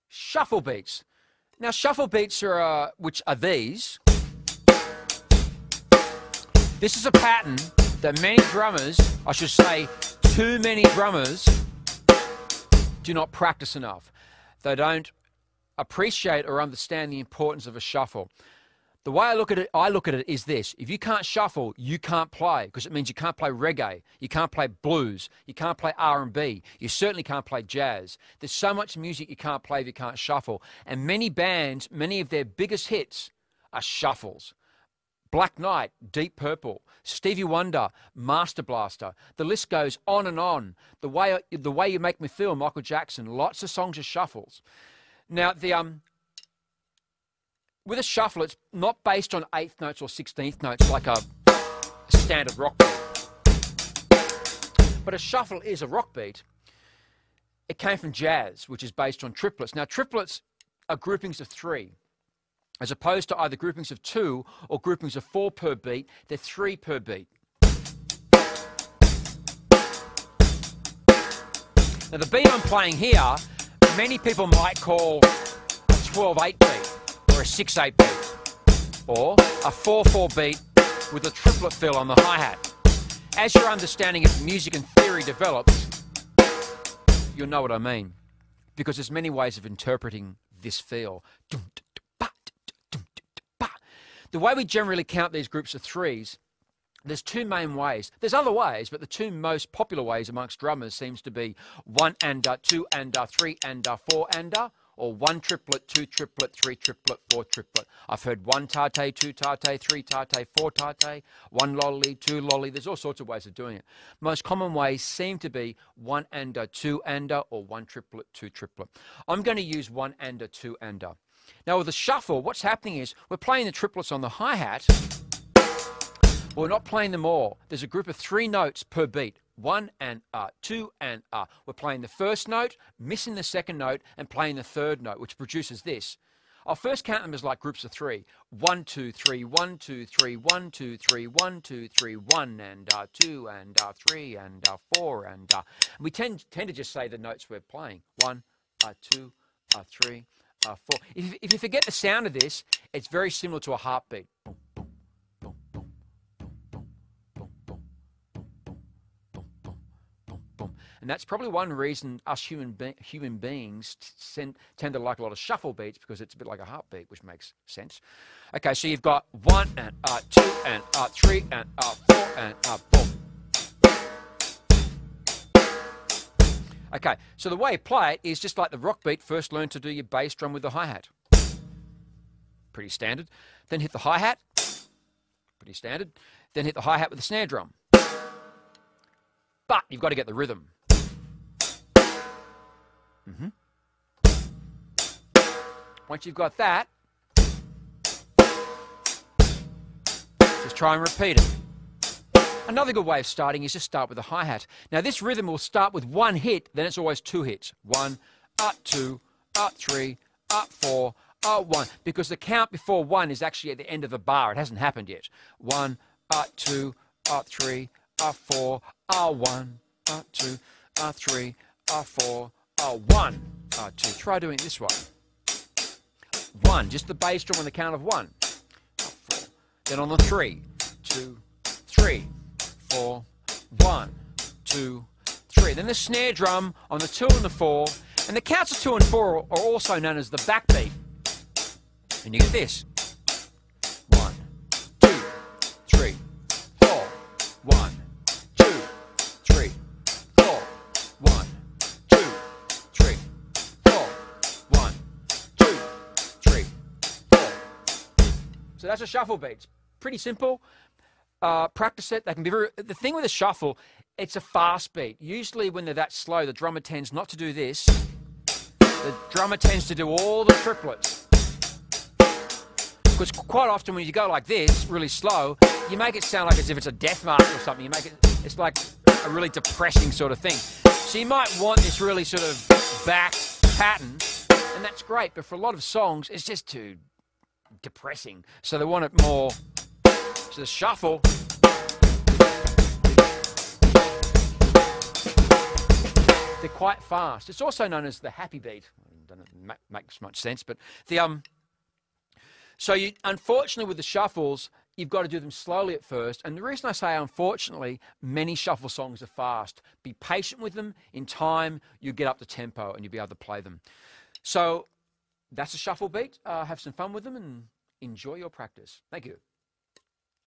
shuffle beats. Now, shuffle beats are, which are these. This is a pattern that many drummers, I should say, too many drummers, do not practice enough. They don't appreciate or understand the importance of a shuffle. The way I look at it is this: if you can't shuffle, you can't play, because it means you can't play reggae, you can't play blues, you can't play R&B, you certainly can't play jazz. There's so much music you can't play if you can't shuffle. And many bands, many of their biggest hits are shuffles. Black Knight, Deep Purple, Stevie Wonder, Master Blaster. The list goes on and on. The Way You Make Me Feel, Michael Jackson. Lots of songs are shuffles. Now, with a shuffle, it's not based on 8th notes or 16th notes like a standard rock beat. But a shuffle is a rock beat. It came from jazz, which is based on triplets. Now, triplets are groupings of 3. As opposed to either groupings of 2 or groupings of 4 per beat, they're 3 per beat. Now, the beat I'm playing here, many people might call a 12/8 beat, or a 6/8 beat, or a 4/4 beat with a triplet fill on the hi-hat. As your understanding of music and theory develops, you'll know what I mean, because there's many ways of interpreting this feel. The way we generally count these groups of 3s, there's 2 main ways. There's other ways, but the 2 most popular ways amongst drummers seems to be 1 and 2 and 3 and 4 and or 1 triplet, 2 triplet, 3 triplet, 4 triplet. I've heard 1 tate, 2 tate, 3 tate, 4 tate, 1 lolly, 2 lolly. There's all sorts of ways of doing it. Most common ways seem to be 1 and 2 and or 1 triplet, 2 triplet. I'm going to use 1 and 2 and. Now, with a shuffle, what's happening is we're playing the triplets on the hi-hat. We're not playing them all. There's a group of 3 notes per beat. 1 and 2 and We're playing the first note, missing the second note, and playing the third note, which produces this. I'll first count them as like groups of 3. 1, 2, 3, 1, 2, 3, 1, 2, 3, 1, 2, 3, 1 and 2 and 3 and 4 and we tend to just say the notes we're playing. 1, 2, 3, 4. If you forget the sound of this, it's very similar to a heartbeat. And that's probably one reason us human beings tend to like a lot of shuffle beats, because it's a bit like a heartbeat, which makes sense. Okay, so you've got 1 and 2 and 3 and 4 and boom. Okay, so the way you play it is just like the rock beat. First learn to do your bass drum with the hi-hat. Pretty standard. Then hit the hi-hat. Pretty standard. Then hit the hi-hat with the snare drum. But you've got to get the rhythm. Once you've got that, just try and repeat it. Another good way of starting is just start with the hi-hat. Now, this rhythm will start with 1 hit, then it's always 2 hits. 1, 2, 3, 4, 1. Because the count before 1 is actually at the end of the bar. It hasn't happened yet. 1, 2, 3, 4, 1, 2, 3, 4, 1, 2. Try doing it this way. 1, just the bass drum on the count of 1. 4. Then on the 3, 2, 3, 4, 1, 2, 3. Then the snare drum on the 2 and the 4. And the counts of 2 and 4 are also known as the backbeat. And you get this. 1, 2, 3, 4, 1, 2, 3, 4, 1, 2, 3, 4, 1, 2, 3, 4. So that's a shuffle beat. It's pretty simple. Practice it. They can be the thing with a shuffle, it's a fast beat. Usually when they're that slow, the drummer tends not to do this. The drummer tends to do all the triplets. Because quite often when you go like this, really slow, you make it sound like as if it's a death march or something. You make it's like a really depressing sort of thing. So you might want this really sort of backed pattern, and that's great. But for a lot of songs, it's just too depressing. So they want it more. So the shuffle, they're quite fast. It's also known as the happy beat. don't know if it makes much sense, but the so you, unfortunately with the shuffles, you've got to do them slowly at first. And the reason I say unfortunately, many shuffle songs are fast. Be patient with them. In time, you get up to tempo and you'll be able to play them. So that's a shuffle beat. Have some fun with them and enjoy your practice. Thank you.